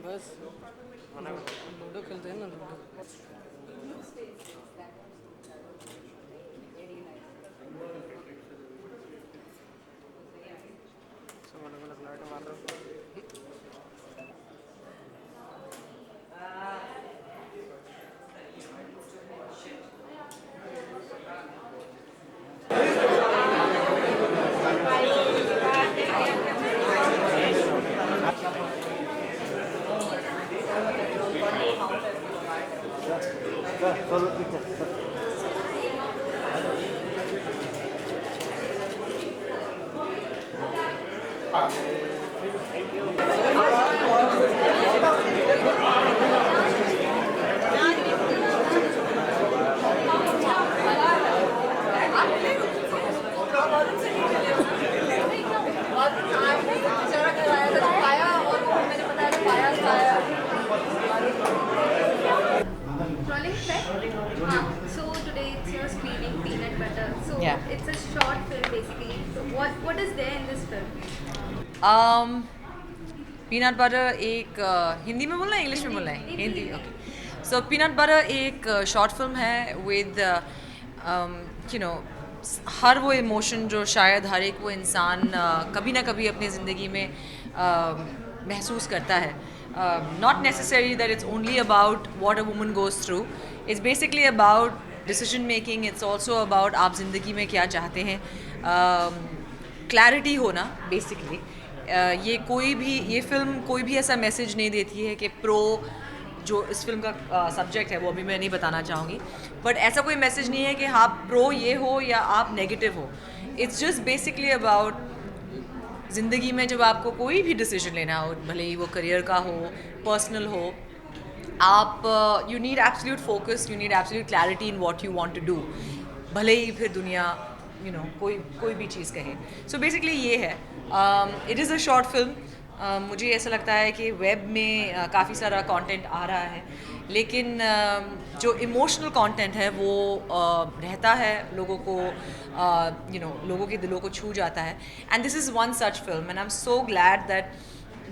बस लूडो खेलते हैं ना लूडो। सब अलग अलग लाइट मार रहे हो। Rolling set? So today it's your screening Peanut Butter. So Yeah. it's a short film basically. So what is there in this film? Peanut butter एक हिंदी में बोलना है इंग्लिश में बोलना है Hindi okay so peanut butter एक शॉर्ट फिल्म है with you know हर वो इमोशन जो शायद हर एक वो इंसान कभी ना कभी अपनी ज़िंदगी में महसूस करता है not necessary that it's only about what a woman goes through it's basically about decision making it's also about आप ज़िंदगी में क्या चाहते हैं क्लैरिटी होना बेसिकली ये फिल्म कोई भी ऐसा मैसेज नहीं देती है कि प्रो जो इस फिल्म का सब्जेक्ट है वो अभी मैं नहीं बताना चाहूँगी बट ऐसा कोई मैसेज नहीं है कि आप प्रो ये हो या आप नेगेटिव हो इट्स जस्ट बेसिकली अबाउट ज़िंदगी में जब आपको कोई भी डिसीजन लेना हो भले ही वो करियर का हो पर्सनल हो आप you need absolute focus you need absolute clarity in what you want to do भले ही फिर दुनिया कोई भी चीज़ कहे सो बेसिकली ये है it is a short film मुझे ऐसा लगता है कि वेब में काफ़ी सारा कंटेंट आ रहा है लेकिन जो इमोशनल कंटेंट है वो रहता है लोगों को लोगों के दिलों को छू जाता है and this is one such film and I am so glad that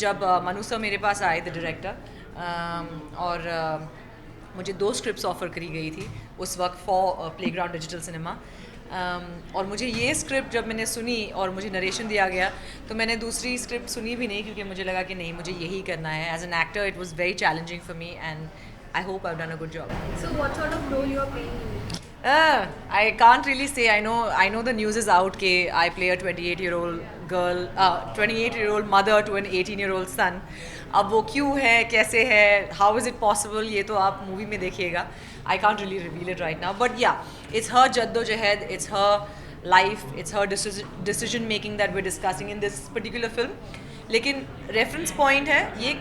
जब मनु सर मेरे पास आए द डायरेक्टर और मुझे 2 स्क्रिप्ट्स ऑफ़र करी गई थी उस वक्त फॉर प्लेग्राउंड डिजिटल सिनेमा और मुझे ये स्क्रिप्ट जब मैंने सुनी और मुझे नरेशन दिया गया तो मैंने दूसरी स्क्रिप्ट सुनी भी नहीं क्योंकि मुझे लगा कि नहीं मुझे यही करना है as an actor it was very challenging for me and I hope I have done a good job So what sort of role you are playing? I can't really say. I know the news is out कि I play a 28-year-old girl, 28-year-old mother to an 18-year-old son. अब वो क्यों है कैसे है how is it possible ये तो आप मूवी में देखिएगा I can't really reveal it right now but yeah it's her जद्दोजहद it's her life it's her decision making that we're discussing in this particular film लेकिन reference point है ये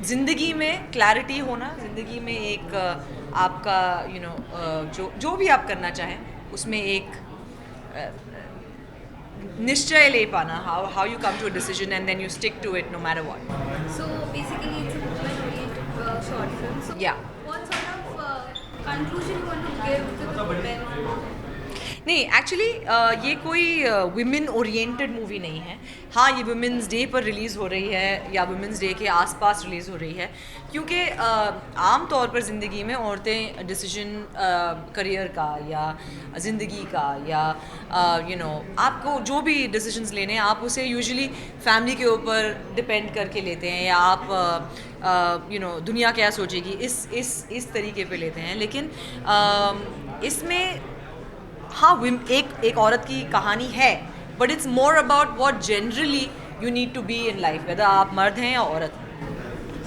ज़िंदगी में क्लैरिटी होना ज़िंदगी में एक आपका जो भी आप करना चाहें उसमें एक निश्चय ले पाना how you come to a decision and then you stick to it no matter what. So basically it's a movement-oriented short film. So Yeah. what sort of conclusion you want to give to the women? नहीं actually ये कोई women oriented movie नहीं है हाँ ये women's day पर release हो रही है या वुमेंस डे के आसपास रिलीज़ हो रही है क्योंकि आम तौर पर ज़िंदगी में औरतें डिसीजन करियर का या ज़िंदगी का या आपको जो भी डिसीजंस लेने हैं आप उसे यूजुअली फैमिली के ऊपर डिपेंड करके लेते हैं या आप दुनिया क्या सोचेगी इस तरीके पे लेते हैं लेकिन इसमें हाँ एक औरत की कहानी है but it's more about what generally you need to be in life whether आप मर्द हैं या औरत हैं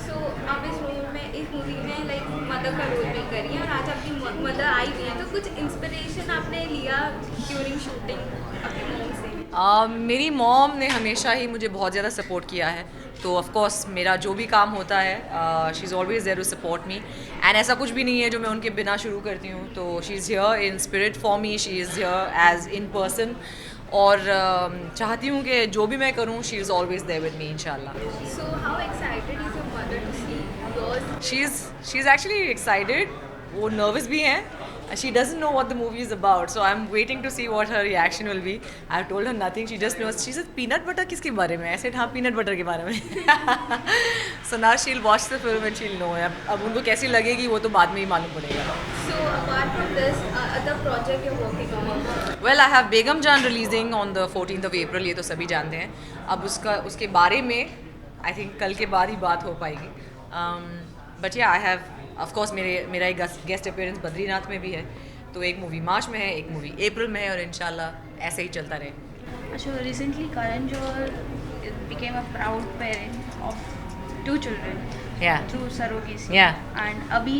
So आप इस मूवी में लाइक मदर का रोल प्ले करी है और आज आपकी मदर आई हुई है तो कुछ इंस्पिरेशन आपने लिया ड्यूरिंग शूटिंग अपनी मॉम से? मेरी मॉम ने हमेशा ही मुझे बहुत ज़्यादा सपोर्ट किया है तो ऑफ कोर्स मेरा जो भी काम होता है she is always there to support me and ऐसा कुछ भी नहीं है जो मैं उनके बिना शुरू करती हूँ तो she is here in spirit for me she is here as in person और चाहती हूँ कि जो भी मैं करूँ she is always there with me इंशाल्लाह So how excited is your mother to see yours? She is actually excited वो नर्वस भी हैं She doesn't know what the movie is about, so I'm waiting to see what her reaction will be. I've told her nothing. She just knows. She said, "Peanut butter किसके बारे में?" I said, "हाँ, peanut butter के बारे में." So now she'll watch the film and she'll know. अब उनको कैसी लगेगी वो तो बाद में ही मालूम पड़ेगा. So apart from this, other project you're working on? Well, I have Begum Jaan releasing on the 14th of April. ये तो सभी जानते हैं. अब उसके बारे में I think कल के बाद ही बात हो पाएगी. But yeah, I have of course मेरा एक गेस्ट अपीयरेंस बद्रीनाथ में भी है. तो एक मूवी मार्च में है, एक मूवी अप्रैल में है और इंशाल्लाह ऐसे ही चलता रहे. So recently Karan Johar became a proud parent of 2 children Yeah. through surrogacy. Yeah. And अभी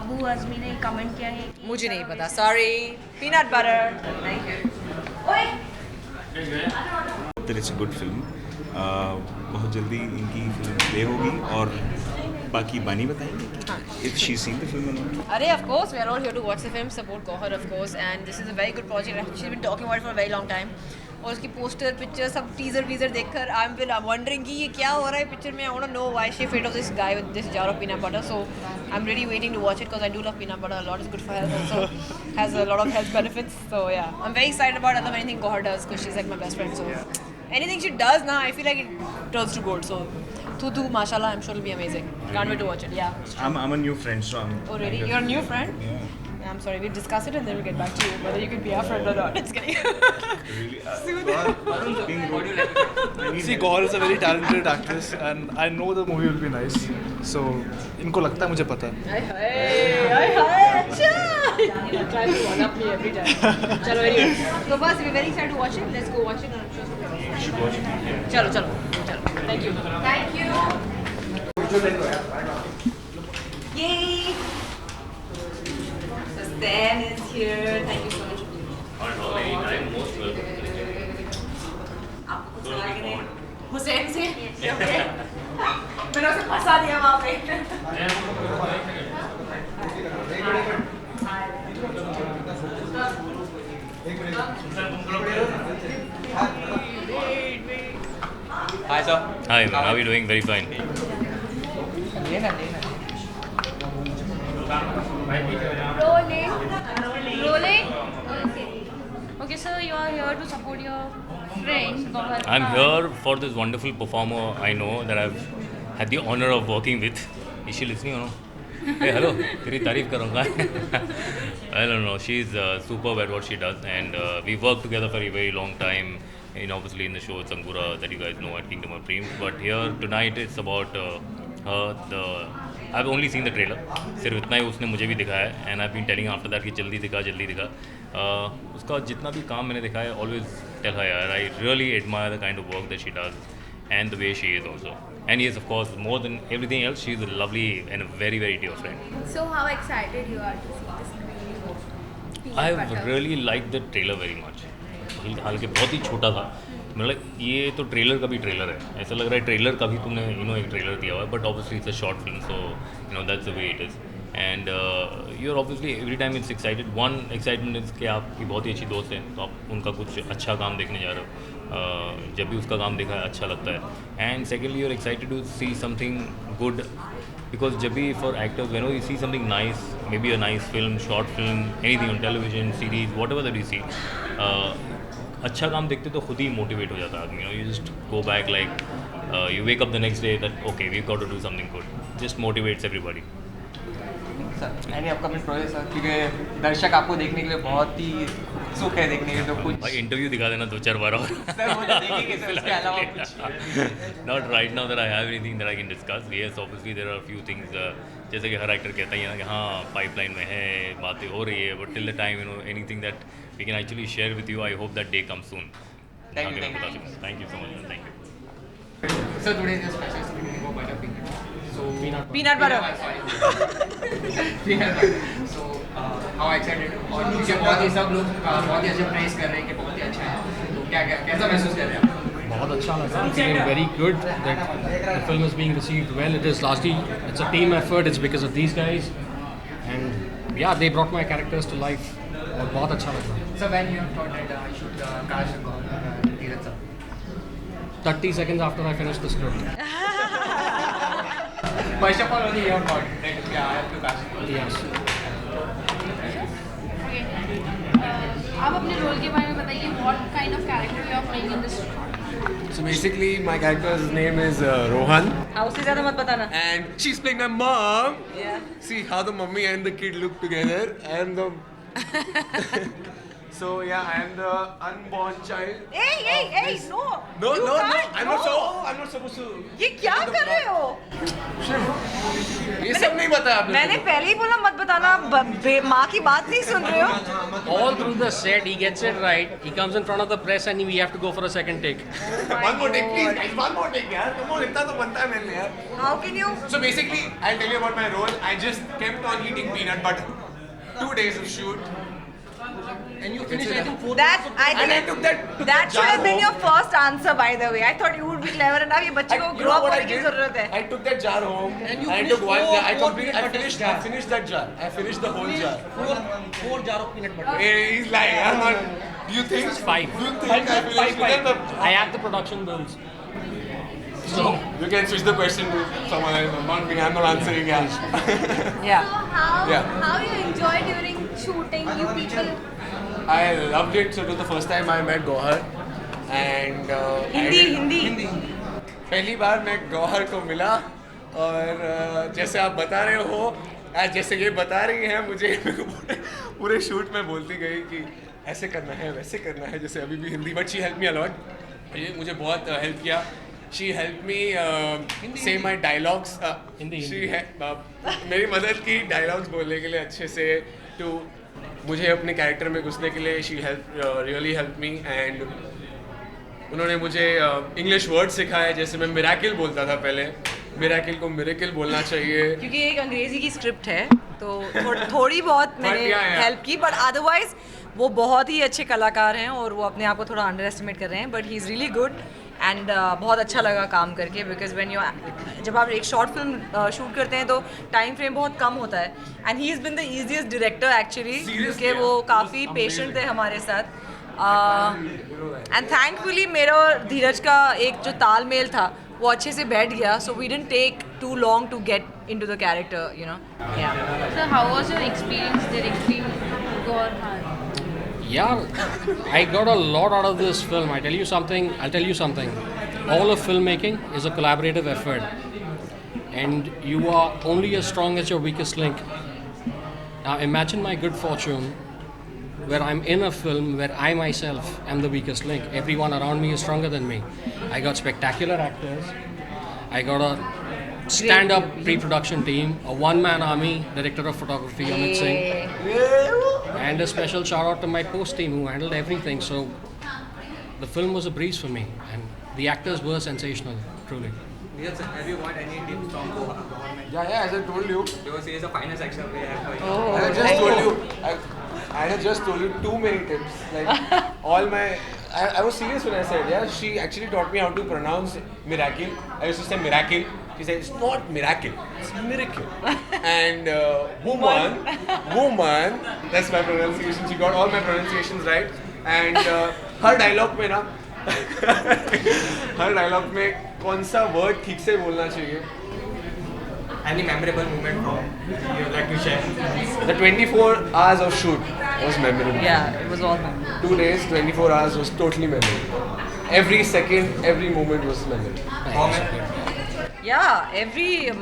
अबू आज़मी ने कमेंट किया है कि मुझे नहीं पता. Sorry. Peanut butter. Thank you. that it's a good film. बहुत जल्दी इनकी फिल्म प्ले होगी और बाकी बानी बताएंगे if she's seen the film or not. Arey, of course, we are all here to watch the film, support Gauhar, of course, and this is a very good project. She's been talking about it for a very long time. और उसकी poster picture सब teaser वीजर देखकर I'm wondering कि ये क्या हो रहा है पिक्चर में. I want to know why she afraid of this guy with this jar of peanut butter. So I'm really waiting to watch it because I do love peanut butter a lot. It's good for health also. Has a lot of health benefits. So yeah, I'm very excited about anything Gauhar does because she's like my best friend. So anything she does now, I feel like it turns to gold. So Tutu, mashallah, I'm sure it'll be amazing. Can't wait to watch it. Yeah. I'm a new friend, so I'm. Oh really? You're a new friend? Yeah. I'm sorry, we'll discuss it and then we'll get back to you whether you could be our friend or not. Just kidding. Really? Being rude. See, Gaur is a very talented actress and I know the movie will be nice. So, इनको लगता है मुझे पता है. Hi, अच्छा. You try to one up me every time. चलो anyway. So first, we're very excited to watch it. Let's go watch it and I'm sure we'll You should watch it. चलो. Thank you. Thank you. Yay. So Stan is here. Thank you so much for being here. I'm most welcome. आपको कुछ लगा कि नहीं? हुसैन से? Okay. मैंने उसे फंसा दिया वहाँ पे. Hi sir. Hi, man. How are you doing? Very fine. Rolling. Okay, so you are here to support your friend Gauhar. I'm here for this wonderful performer I know that I've had the honor of working with. Is she listening or no? Hey, hello. तेरी तारीफ करूँगा. I don't know. She's superb at what she does, and we've worked together for a very long time. Obviously in the show Sangura that you guys know at Kingdom of Dreams. But here tonight it's about her. I've only seen the trailer. सिर्फ इतना ही उसने मुझे भी दिखाया है, and I've been telling after that कि जल्दी दिखा. उसका जितना भी काम मैंने देखा है, always tell her यार, I really admire the kind of work that she does and the way she is also. And yes, of course, more than everything else, she's a lovely and a very, very dear friend. So how excited you are to see this movie of Peanut I've Butter? really liked the trailer very much. हालांकि बहुत ही छोटा था, मतलब ये तो trailer का भी trailer है. ऐसा लग रहा है ट्रेलर का भी तुमने एक ट्रेलर दिया हुआ है, but obviously it's a short film, so that's the way it is. And you are obviously every time it's excited. One excitement is कि आपकी बहुत ही अच्छी दोस्त है, तो आप उनका कुछ अच्छा काम देखने जा रहे हो. जब भी उसका काम देखा है अच्छा लगता है. And secondly you are excited to see something good, because जब भी for actors, whenever you see something nice, maybe a nice film, short film, anything on television, series, whatever that you see, अच्छा काम देखते तो खुद ही motivate हो जाता है आदमी. You just go back like you wake up the next day that okay, we've got to do something good. Just motivates everybody. Sir any upcoming project sir, क्योंकि दर्शक आपको देखने के लिए बहुत ही उत्सुक है देखने के लिए, तो कुछ भाई इंटरव्यू दिखा देना 2-4 बार और. सर वो तो देखेंगे सर, उसके अलावा कुछ. Not right now that I have anything that I can discuss. Yes, obviously there are a few things. जैसे कि हर एक्टर कहता ही है ना कि हाँ पाइपलाइन में है, बातें हो रही है, but till the time anything that we can actually share with you, I hope that day come soon. Thank you. Thank you so much. Thank you. Sir, today is a special screening of Butter Peanut. So Peanut butter. Sorry. Peanut butter. So how excited? और क्योंकि बहुत ही सब लोग बहुत ही अच्छा price कर रहे हैं कि बहुत ही अच्छा है, तो कैसा महसूस कर रहे हैं आप? बहुत अच्छा लगा. I'm feeling very good that the film is being received well. It is largely, it's a team effort. It's because of these guys, and yeah, they brought my characters to life. और बहुत अच्छा लगा. So when you thought that I should cast Dheeraj sir? 30 seconds after I finished the script. First of all, only you have thought that I have to cast. Yes. Okay आप अपने role के बारे में बताइए, what kind of character you are playing in this? So basically, my character's name is Rohan, हाँ, उससे ज़्यादा मत बताना. and she's playing my mom. Yeah. See how the mummy and the kid look together, and the. So yeah, I am the unborn child. Hey, no. No, You no, no. can't. I'm not so. I'm not supposed to. ये क्या कर रहे हो? ये सब नहीं बताया आपने. मैंने पहले ही बोला मत बताना. माँ की बात नहीं सुन रहे हो? All through the set, he gets it right. He comes in front of the press and we have to go for a second take. One more take, please, guys. One more take, यार. Come on, इतना तो बनता है मेरे लिए यार. How can you? So basically, I'll tell you about my role. I just kept on eating peanut butter. 2 days of shoot. And you finished, I think, 4 That I And I think took that. that should have been your first answer, by the way. I thought you would be clever enough. ये बच्चे को You grow know up what I करने की did? जरूरत है. I took that jar home. And you I finished took one. four- I four complete. peanut I butter finished. jar. I finished that jar. I finished the whole jar. 4 jar of peanut butter. Hey, he's lying. I'm not. Do you think? 5. Do you think I finished with them? I had the production bills. So you can switch the question to someone else. I'm not. I'm not answering. Yeah. Yeah. So how Yeah. how you enjoy during shooting? You people. I loved it. So it was the first time I met Gohar, and Hindi. पहली बार मैं गौहर को मिला और जैसे आप बता रहे हो, आज जैसे ये बता रही हैं मुझे पूरे शूट में बोलती गई कि ऐसे करना है वैसे करना है, जैसे अभी भी Hindi. But she help me a lot. ये मुझे बहुत हेल्प किया. शी हेल्प मी से माई डायलॉग्स. हिंदी. मेरी मदद की डायलॉग्स बोलने के लिए अच्छे से. टू मुझे अपने कैरेक्टर में घुसने के लिए she help really help me. And उन्होंने मुझे इंग्लिश वर्ड सिखाया. जैसे मैं मिराकिल बोलता था पहले, मिराकिल को मिरेकिल बोलना चाहिए. क्योंकि एक अंग्रेजी की स्क्रिप्ट है तो थोड़ी बहुत मैंने हेल्प की. बट अदरवाइज वो बहुत ही अच्छे कलाकार हैं और वो अपने आप को थोड़ा अंडर एस्टिमेट कर रहे हैं. But he is really good and बहुत अच्छा लगा काम करके. बिकॉज व्हेन यू जब आप एक शॉर्ट फिल्म शूट करते हैं तो टाइम फ्रेम बहुत कम होता है. And he is been the easiest director actually, क्योंकि वो काफ़ी पेशेंट थे हमारे साथ. एंड थैंकफुली मेरा और धीरज का एक जो तालमेल था वो अच्छे से बैठ गया. So we didn't take too long to get into the character, you know. So how was your experience directing Gorhan? Yeah, I got a lot out of this film. I'll tell you something. All of filmmaking is a collaborative effort. And you are only as strong as your weakest link. Now imagine my good fortune where I'm in a film where I myself am the weakest link. Everyone around me is stronger than me. I got spectacular actors. I got a stand-up pre-production team, a one-man army, director of photography Amit Singh, and a special shout-out to my post team who handled everything. So the film was a breeze for me, and the actors were sensational, truly. Yes, have you got any tips from Gohar? Yeah, as I told you. Because he is a finest actor we have. I had just told you. I had just told you too many tips. Like all my. I was serious when I said, yeah. She actually taught me how to pronounce miracle. I used to say miracle. She said it's not miracle, it's miracle. And woman. That's my pronunciation. She got all my pronunciations right. And her dialogue में ना, हर dialogue में कौन सा word ठीक से बोलना चाहिए. Any memorable moment from you would like to share? The 24 hours of shoot was memorable. Yeah, it was all memorable. 2 days, 24 hours was totally memorable. Every second, every moment was memorable.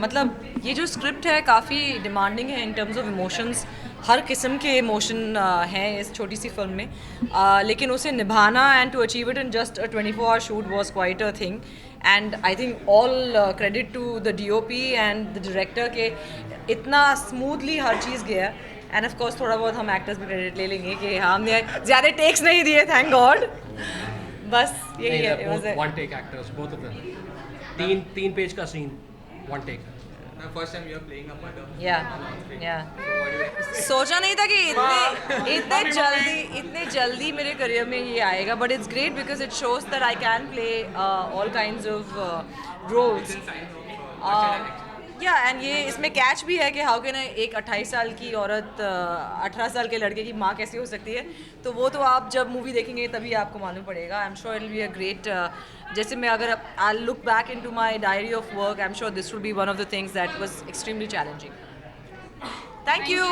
मतलब ये जो script है काफ़ी demanding है in terms of emotions. हर किस्म के emotion हैं इस छोटी सी फिल्म में. लेकिन उसे निभाना and to achieve it in just a 24 hour shoot was quite a thing. And I think all credit to the DOP and the director के इतना स्मूथली हर चीज़ गया. एंड ऑफ कोर्स थोड़ा बहुत हम एक्टर्स भी क्रेडिट ले लेंगे कि हमने ज़्यादा टेक्स नहीं दिए, थैंक गॉड. बस यही है. It was a- One take actors, both of them. तीन पेज का scene, one take. The first time you are playing a mother. Yeah. सोचा नहीं था कि इतने जल्दी मेरे करियर में ये आएगा. But it's great because it shows that I can play all kinds of roles. Yeah and ये इसमें कैच भी है कि हाउ कैन एक 28 साल की औरत 18 साल के लड़के की माँ कैसी हो सकती है. तो वो तो आप जब मूवी देखेंगे तभी आपको मालूम पड़ेगा. I am sure it will be a great. जैसे मैं अगर I look back into my diary of work, I am sure this will be one of the things that was extremely challenging. Thank you.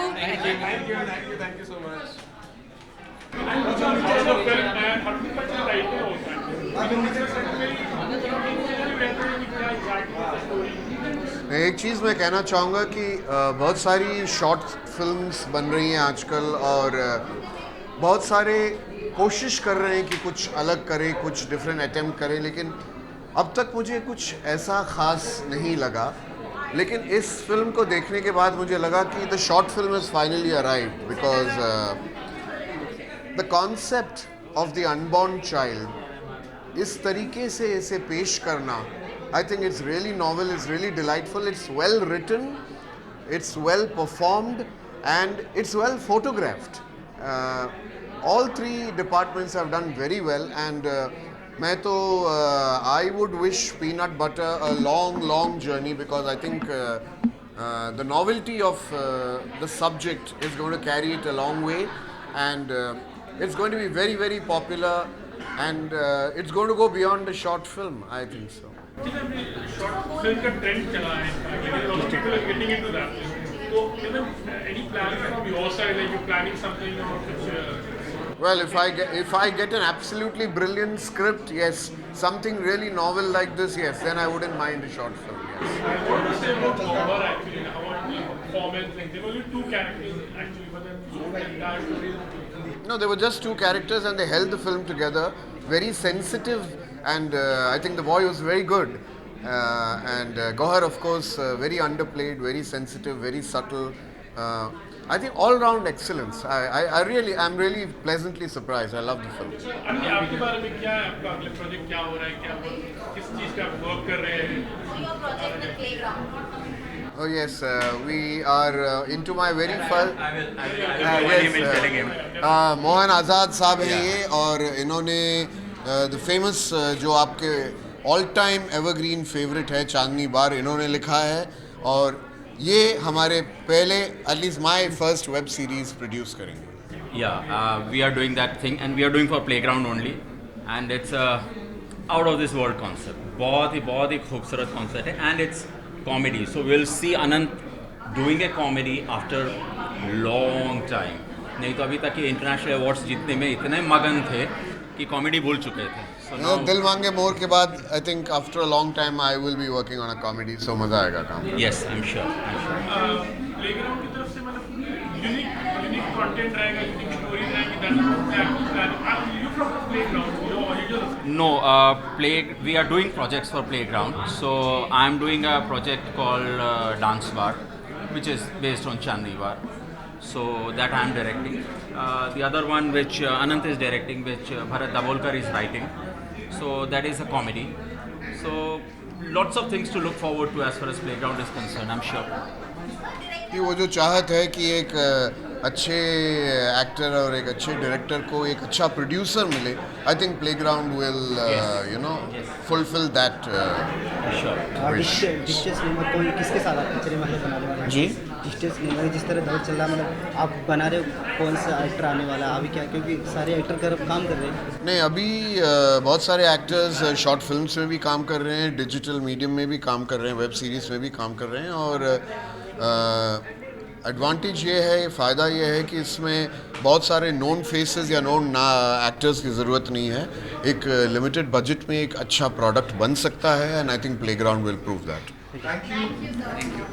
Thank you so much. एक चीज़ मैं कहना चाहूँगा कि बहुत सारी शॉर्ट फिल्म्स बन रही हैं आजकल और बहुत सारे कोशिश कर रहे हैं कि कुछ अलग करें, कुछ डिफरेंट अटेम्प्ट करें, लेकिन अब तक मुझे कुछ ऐसा ख़ास नहीं लगा. लेकिन इस फिल्म को देखने के बाद मुझे लगा कि the short film is finally arrived because the concept of the unborn child इस तरीके से इसे पेश करना, I think it's really novel, it's really delightful, it's well written, it's well performed and it's well photographed. All three departments have done very well and I would wish Peanut Butter a long journey because I think the novelty of the subject is going to carry it a long way and it's going to be very popular and it's going to go beyond the short film, I think so. Short film का trend चला है, people are getting into that. So, any plans from your side, like you're planning something or which? Well, if I get an absolutely brilliant script, yes, something really novel like this, yes, then I wouldn't mind a short film. Yes. I want to say about Gawhar actually, about the performance. Like there were only two characters actually, but then the entire story. No, there were just two characters and they held the film together. Very sensitive and I think the boy was very good. And Gawhar, of course, very underplayed, very sensitive, very subtle. I think all-round excellence. I'm really pleasantly surprised. I love the film. अन्य आपके बारे में क्या है, आपका अगला project क्या हो रहा है, क्या किस चीज़ का वर्क कर रहे हैं? Oh yes, we are into my very first. Mohan आज़ाद साहब हैं ये और इन्होंने द फेमस जो आपके ऑल टाइम एवरग्रीन फेवरेट है चांदनी बार इन्होंने लिखा है और ये हमारे पहले at least my first web series produce करेंगे. We are doing that thing and we are doing for Playground only and it's a out of this world concept. बहुत ही खूबसूरत concept है and it's comedy. So we'll see Anant doing a comedy after long time. नहीं तो अभी तक ये international awards जीतने में इतने मगन थे कि कॉमेडी भूल चुके थे. So now, दिल मांगे मोर के बाद I think after a long time I will be working on a comedy so मजा आएगा काम. Yes, I'm sure. प्लेग्राउंड की तरफ से मतलब यूनिक कंटेंट रहेगा, यूनिक स्टोरी रहेगी. That you from playground your original. No, we are doing projects for Playground. So I'm doing a project called Dance Bar, which is based on Chandni Bar. So that I'm directing. The other one which Anant is directing, which Bharat Dabolkar is writing. So that is a comedy. So lots of things to look forward to as far as Playground is concerned, I'm sure. कि वो जो चाहत है कि एक अच्छे actor और एक अच्छे डायरेक्टर को एक अच्छा प्रोड्यूसर मिले, I think playground will fulfil that wish. Digital cinema कौन किसके साथ आप सिनेमा बनाने वाले हैं? जी डिजिटल सिनेमा जिस तरह दौर चल रहा है, मतलब आप बना रहे हो कौन सा एक्टर आने वाला है अभी क्या, क्योंकि सारे एक्टर काम कर रहे हैं. नहीं, अभी बहुत सारे एक्टर्स शॉर्ट फिल्म्स में भी काम कर रहे हैं, डिजिटल मीडियम में भी काम कर रहे हैं, वेब सीरीज़ में भी काम कर रहे हैं और एडवांटेज ये है, फ़ायदा ये है कि इसमें बहुत सारे नोन फेसेस या नोन एक्टर्स की ज़रूरत नहीं है. एक लिमिटेड बजट में एक अच्छा प्रोडक्ट बन सकता है and I think playground will prove that. Thank you.